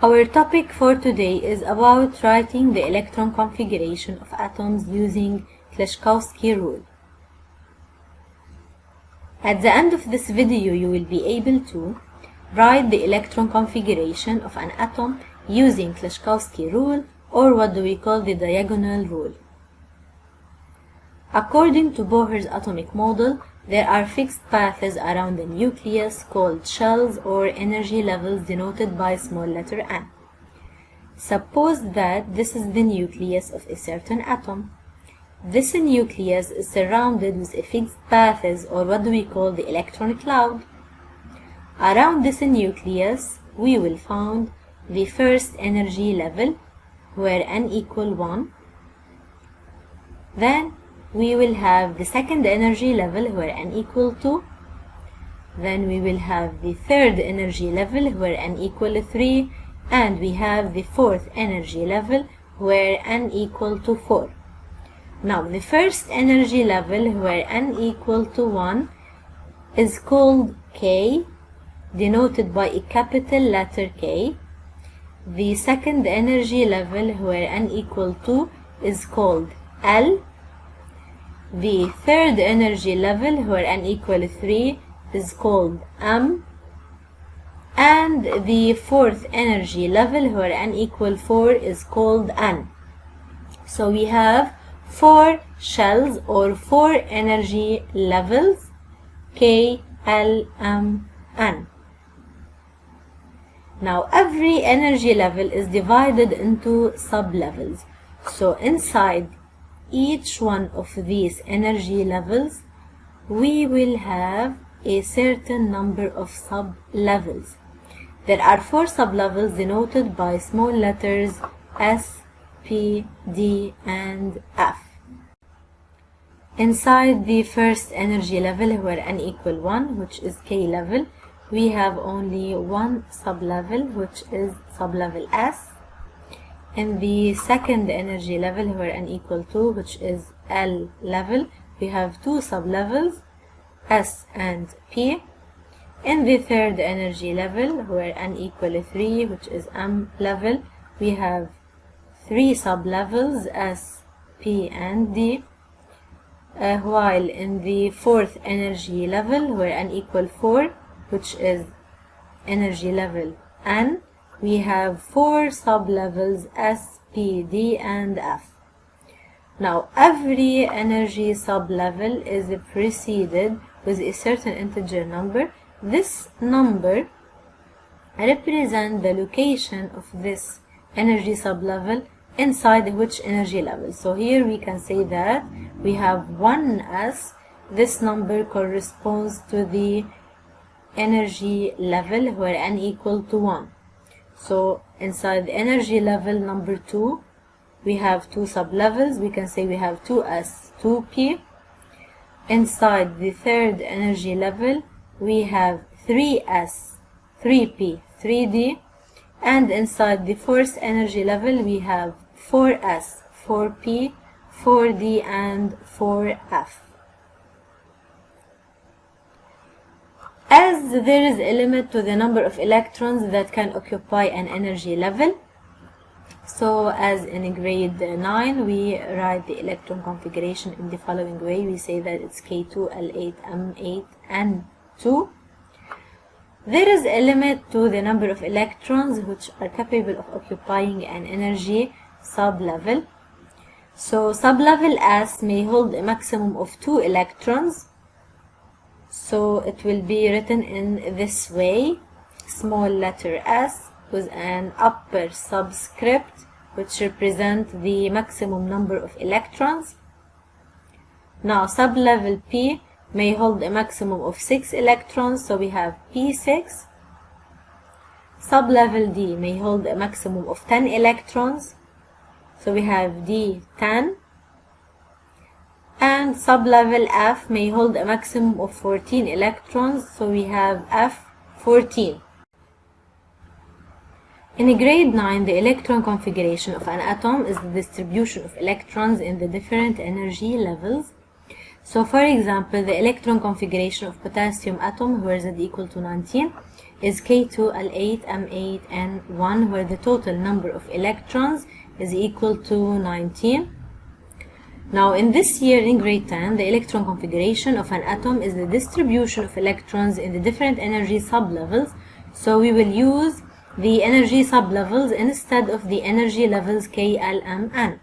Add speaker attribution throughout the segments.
Speaker 1: Our topic for today is about writing the electron configuration of atoms using Klechkowski rule. At the end of this video, you will be able to write the electron configuration of an atom using Klechkowski rule, or what do we call the diagonal rule. According to Bohr's atomic model, there are fixed paths around the nucleus called shells or energy levels denoted by small letter n. Suppose that this is the nucleus of a certain atom. This nucleus is surrounded with a fixed paths, or what do we call the electron cloud. Around this nucleus, we will find the first energy level where n equal 1. Then we will have the second energy level where n equal 2. Then we will have the third energy level where n equal 3. And we have the fourth energy level where n equal to 4. Now the first energy level where n equal to 1 is called K, denoted by a capital letter K. The second energy level where n equal 2 is called L. The third energy level where n equal 3 is called M. And the fourth energy level where n equal 4 is called N. So we have 4 shells or 4 energy levels, K, L, M, N. Now every energy level is divided into sub-levels. So inside each one of these energy levels, we will have a certain number of sub-levels. There are 4 sub-levels denoted by small letters S, P, D, and F. Inside the first energy level where n equal 1, which is K level, we have only one sub-level, which is sub-level S. In the second energy level where n equal 2, which is L level, we have 2 sub-levels, S and P. In the third energy level where n equal 3, which is M level, we have 3 sub-levels, S, P, and D. While in the fourth energy level where n equal 4, which is energy level N, we have 4 sub-levels, S, P, D, and F. Now every energy sub-level is preceded with a certain integer number. This number represents the location of this energy sub-level inside which energy level. So here we can say that we have 1s. This number corresponds to the energy level where n equal to 1. So inside the energy level number 2, we have 2 sub-levels. We can say we have 2s, 2p. Inside the third energy level, we have 3s, 3p, 3d. And inside the fourth energy level, we have 4s, 4p, 4d, and 4f. As there is a limit to the number of electrons that can occupy an energy level, so as in grade 9, we write the electron configuration in the following way. We say that it's K2, L8, M8, N2. There is a limit to the number of electrons which are capable of occupying an energy sub-level. So sub-level S may hold a maximum of 2 electrons. So it will be written in this way: small letter S with an upper subscript which represents the maximum number of electrons. Now sub-level P may hold a maximum of 6 electrons, so we have P6. Sub-level D may hold a maximum of 10 electrons, so we have D10. And sub-level F may hold a maximum of 14 electrons, so we have F14. In grade 9, the electron configuration of an atom is the distribution of electrons in the different energy levels. So for example, the electron configuration of potassium atom where Z equal to 19 is K2L8M8N1, where the total number of electrons is equal to 19. Now in this year in grade 10, the electron configuration of an atom is the distribution of electrons in the different energy sublevels. So we will use the energy sublevels instead of the energy levels K, L, M, N.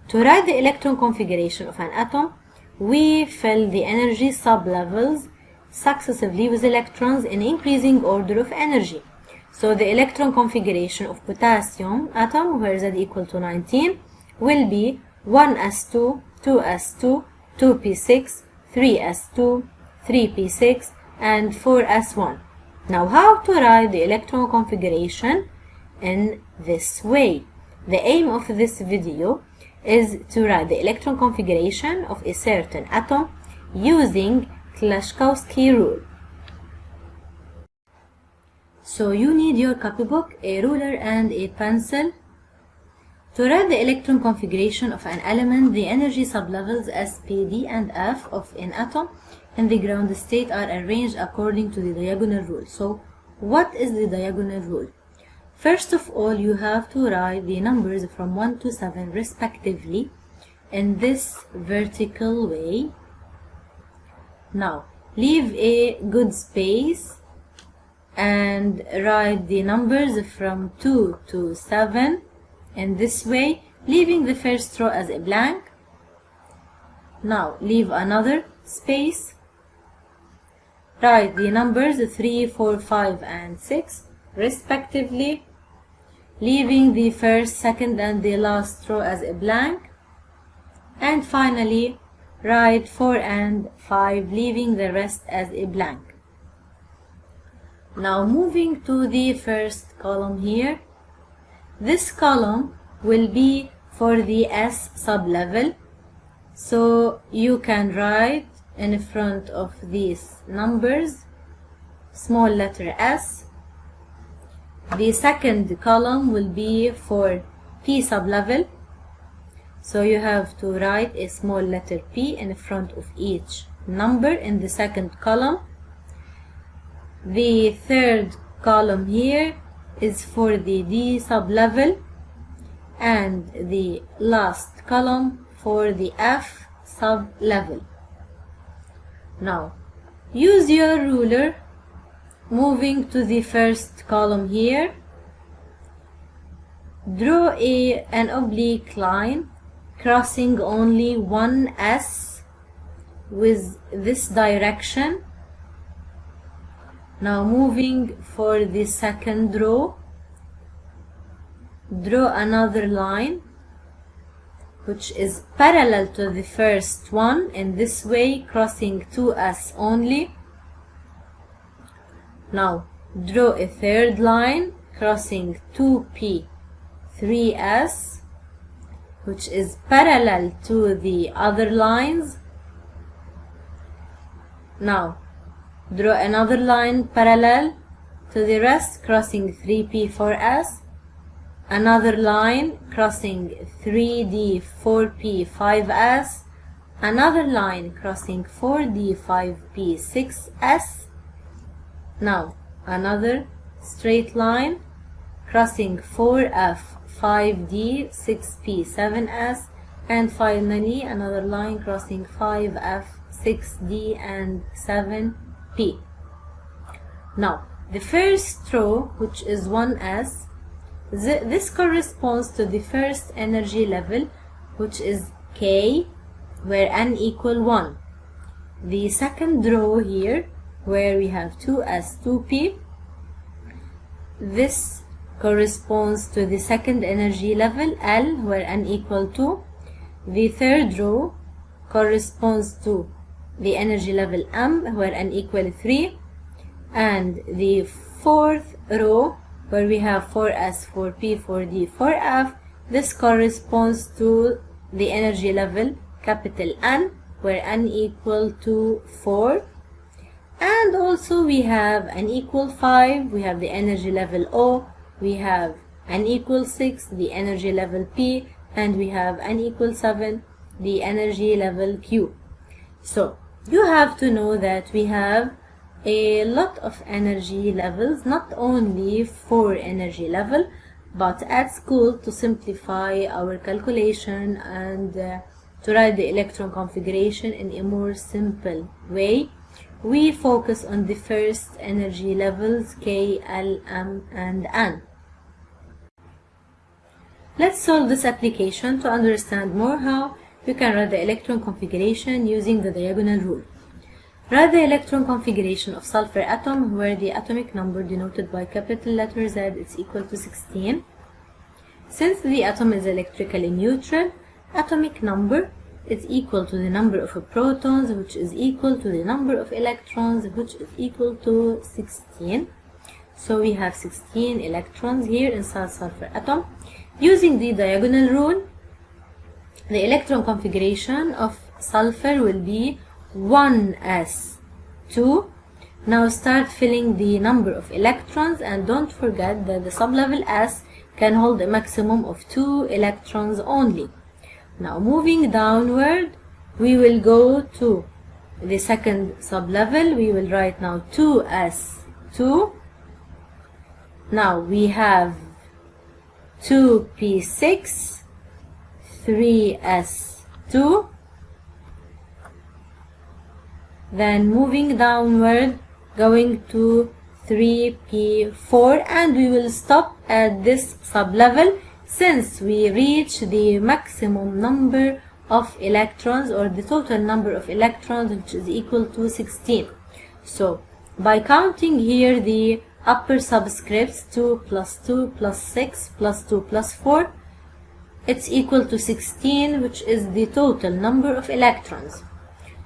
Speaker 1: To write the electron configuration of an atom, we fill the energy sublevels successively with electrons in increasing order of energy. So the electron configuration of potassium atom, where Z equal to 19, will be 1s2, 2s2, 2p6, 3s2, 3p6, and 4s1. Now how to write the electron configuration in this way? The aim of this video is to write the electron configuration of a certain atom using Klechkowski rule. So you need your copybook, a ruler, and a pencil. To write the electron configuration of an element, the energy sublevels S, P, D, and F of an atom in the ground state are arranged according to the diagonal rule. So what is the diagonal rule? First of all, you have to write the numbers from 1 to 7 respectively in this vertical way. Now leave a good space and write the numbers from 2 to 7 in this way, leaving the first row as a blank. Now leave another space, write the numbers 3, 4, 5, and 6 respectively, leaving the first, second, and the last row as a blank, and finally write 4 and 5, leaving the rest as a blank. Now moving to the first column here, this column will be for the S sublevel, so you can write in front of these numbers small letter S. The second column will be for P sublevel, so you have to write a small letter P in front of each number in the second column. The third column here is for the D sublevel, and the last column for the F sublevel. Now use your ruler. Moving to the first column here, draw an oblique line crossing only one S with this direction. Now moving for the second row, draw another line which is parallel to the first one in this way, crossing 2S only. Now draw a third line crossing 2P, 3S, which is parallel to the other lines. Now draw another line parallel to the rest, crossing 3P, 4S, another line crossing 3D, 4P, 5S, another line crossing 4D, 5P, 6S. Now another straight line crossing 4F, 5D, 6P, 7S, and finally another line crossing 5F, 6D, and 7P. Now the first row, which is 1S, this corresponds to the first energy level, which is K, where N equal 1. The second row here, where we have 2S, 2P, this corresponds to the second energy level, L, where N equal 2. The third row corresponds to the energy level M, where N equal 3. And the fourth row, where we have 4S, 4P, 4D, 4F, this corresponds to the energy level capital N, where N equal to 4. And also we have N equal 5, we have the energy level O, we have N equal 6, the energy level P, and we have N equal 7, the energy level Q. So you have to know that we have a lot of energy levels, not only 4 energy level, but at school, to simplify our calculation and to write the electron configuration in a more simple way, we focus on the first energy levels K, L, M, and N. Let's solve this application to understand more how you can write the electron configuration using the diagonal rule. Write the electron configuration of sulfur atom where the atomic number denoted by capital letter Z is equal to 16. Since the atom is electrically neutral, atomic number is equal to the number of protons, which is equal to the number of electrons, which is equal to 16. So we have 16 electrons here inside sulfur atom. Using the diagonal rule, the electron configuration of sulfur will be 1s2. Now start filling the number of electrons, and don't forget that the sublevel S can hold a maximum of 2 electrons only. Now moving downward, we will go to the second sublevel. We will write now 2s2. Now we have 2p6, 3s2. Then moving downward, going to 3p4, and we will stop at this sublevel since we reach the maximum number of electrons, or the total number of electrons, which is equal to 16. So by counting here the upper subscripts, 2 plus 2 plus 6 plus 2 plus 4, it's equal to 16, which is the total number of electrons.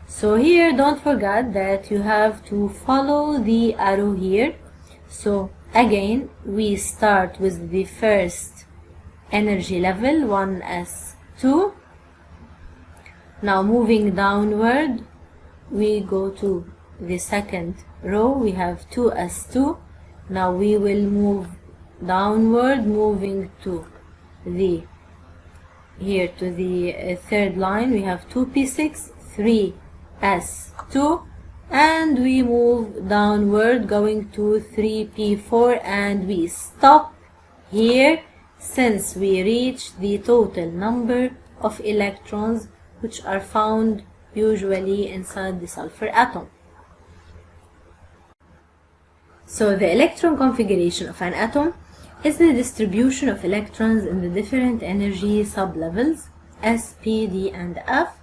Speaker 1: So here don't forget that you have to follow the arrow here. So again we start with the first energy level, 1s2. Now moving downward, we go to the second row. We have 2s2. Now we will move downward, moving to the here to the third line. We have 2p6, 3s2, and we move downward going to 3p4, and we stop here since we reach the total number of electrons which are found usually inside the sulfur atom. So the electron configuration of an atom is the distribution of electrons in the different energy sublevels S, P, D, and F.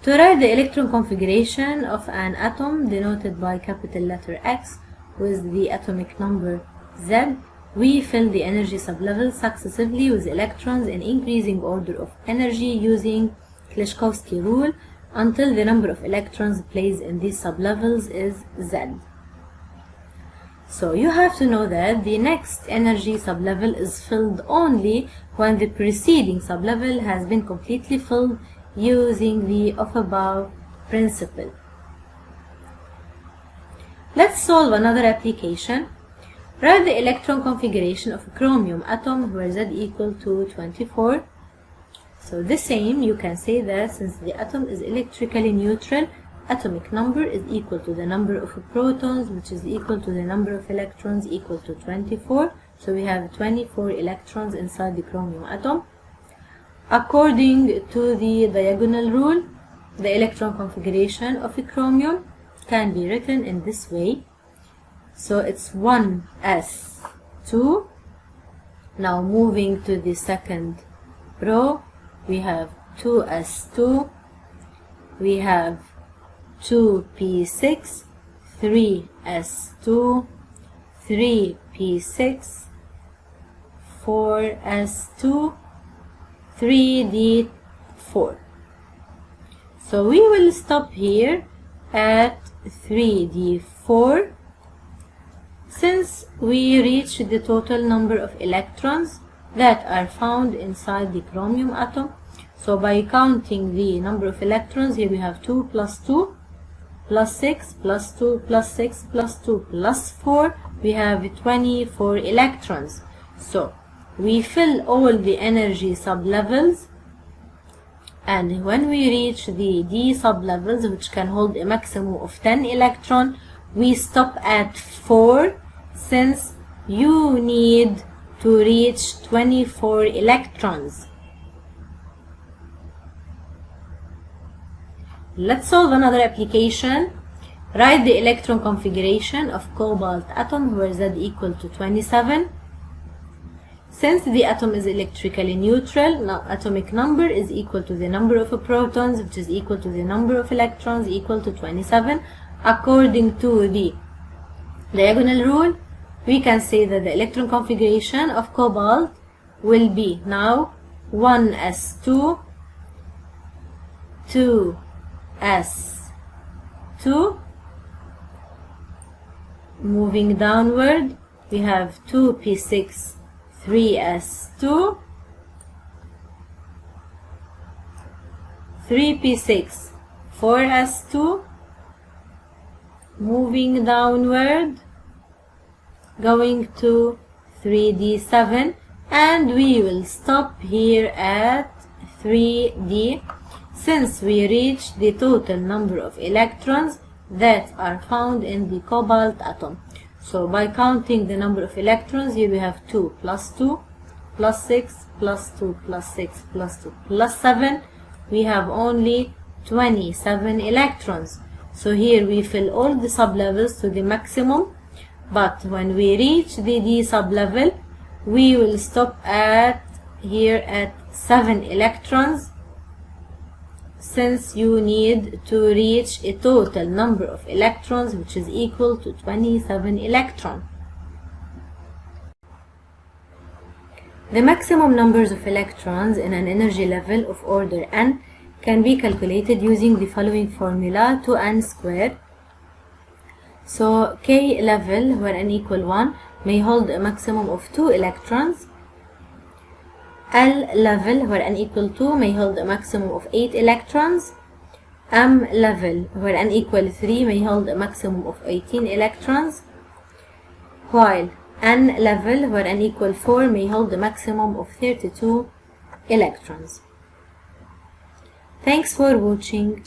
Speaker 1: To write the electron configuration of an atom denoted by capital letter X with the atomic number Z, we fill the energy sublevels successively with electrons in increasing order of energy using Klechkowski rule until the number of electrons placed in these sublevels is Z. So you have to know that the next energy sublevel is filled only when the preceding sublevel has been completely filled using the above principle. Let's solve another application. Write the electron configuration of a chromium atom where Z equal to 24. So the same, you can say that since the atom is electrically neutral, atomic number is equal to the number of protons, which is equal to the number of electrons, equal to 24. So we have 24 electrons inside the chromium atom. According to the diagonal rule, the electron configuration of a chromium can be written in this way. So it's 1s2. Now moving to the second row, we have 2s2, we have 2p6, 3s2, 3p6, 4s2, 3d4. So we will stop here at 3d4 since we reach the total number of electrons that are found inside the chromium atom. So by counting the number of electrons, here we have 2 plus 2 plus 6 plus 2 plus 6 plus 2 plus 4, we have 24 electrons. So we fill all the energy sublevels And when we reach the d sublevels, which can hold a maximum of 10 electrons, we stop at 4, since you need to reach 24 electrons. Let's solve another application. Write the electron configuration of cobalt atom where Z equal to 27. Since the atom is electrically neutral, now atomic number is equal to the number of protons, which is equal to the number of electrons, equal to 27. According to the diagonal rule, we can say that the electron configuration of cobalt will be now 1s2, 2s2, moving downward we have 2p6, 3s2, 3p6, 4s2, moving downward going to 3d7, and we will stop here at 3d, since we reach the total number of electrons that are found in the cobalt atom. So by counting the number of electrons, here we have 2 plus 2 plus 6 plus 2 plus 6 plus 2 plus 7. We have only 27 electrons. So here we fill all the sublevels to the maximum, but when we reach the d sublevel, we will stop at here at 7 electrons, since you need to reach a total number of electrons which is equal to 27 electrons. The maximum numbers of electrons in an energy level of order n can be calculated using the following formula: 2n squared. So K level, where n equal 1, may hold a maximum of 2 electrons. L level, where n equal 2, may hold a maximum of 8 electrons. M level, where n equal 3, may hold a maximum of 18 electrons. While N level, where n equal 4, may hold a maximum of 32 electrons. Thanks for watching.